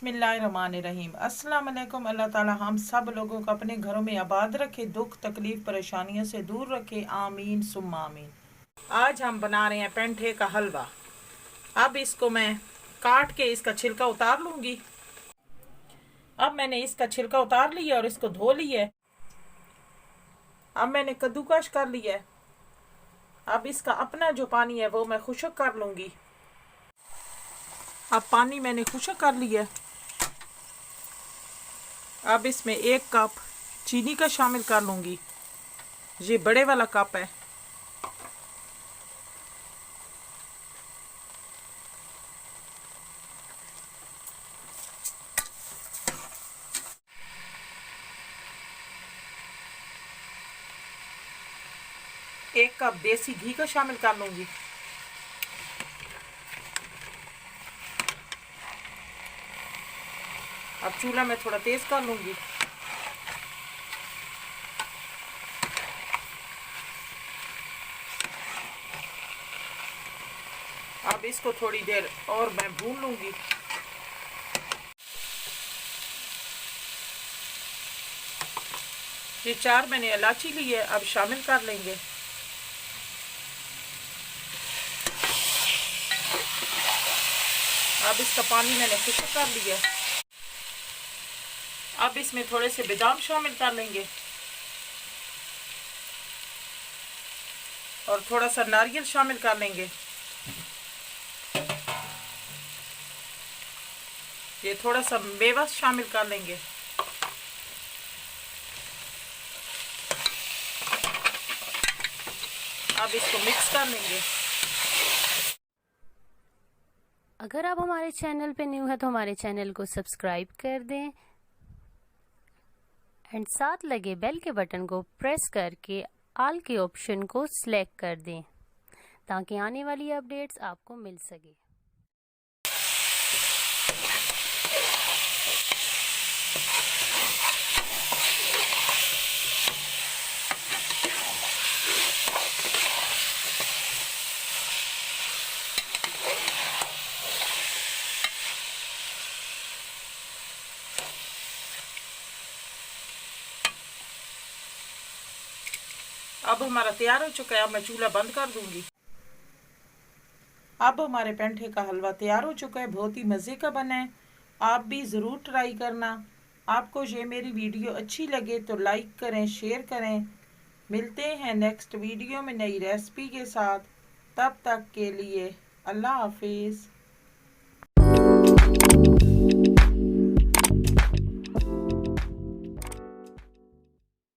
बिस्मिल्लाहिर्रहमानिर्रहीम। अस्सलाम वालेकुम। अल्लाह ताला हम सब लोगों को अपने घरों में आबाद रखे, दुख तकलीफ परेशानियों से दूर रखे, आमीन सुम्मा आमीन। आज हम बना रहे हैं पेंठे का हलवा। अब इसको मैं काट के इसका छिलका उतार लूँगी। अब मैंने इसका छिलका उतार लिया और इसको धो लिया। अब मैंने कद्दूकश कर लिया। अब इसका अपना जो पानी है वो मैं खुश्क कर लूँगी। अब पानी मैंने खुश्क कर लिया। अब इसमें 1 कप चीनी का शामिल कर लूँगी। ये बड़े वाला कप है। एक कप देसी घी का शामिल कर लूँगी। अब चूल्हा में थोड़ा तेज कर लूँगी। अब इसको थोड़ी देर और मैं भून लूँगी। ये 4 मैंने इलायची ली है, अब शामिल कर लेंगे। अब इसका पानी मैंने खुश्क कर लिया। अब इसमें थोड़े से बादाम शामिल कर लेंगे और थोड़ा सा नारियल शामिल कर लेंगे। ये थोड़ा सा मेवा शामिल कर लेंगे। अब इसको मिक्स कर लेंगे। अगर आप हमारे चैनल पे न्यू है तो हमारे चैनल को सब्सक्राइब कर दें एंड साथ लगे बेल के बटन को प्रेस करके ऑल के ऑप्शन को सिलेक्ट कर दें ताकि आने वाली अपडेट्स आपको मिल सके। अब हमारा तैयार हो चुका है। अब मैं चूल्हा बंद कर दूंगी। अब हमारे पेंठे का हलवा तैयार हो चुका है। बहुत ही मज़े का बना है। आप भी ज़रूर ट्राई करना। आपको ये मेरी वीडियो अच्छी लगे तो लाइक करें, शेयर करें। मिलते हैं नेक्स्ट वीडियो में नई रेसिपी के साथ। तब तक के लिए अल्लाह हाफिज़।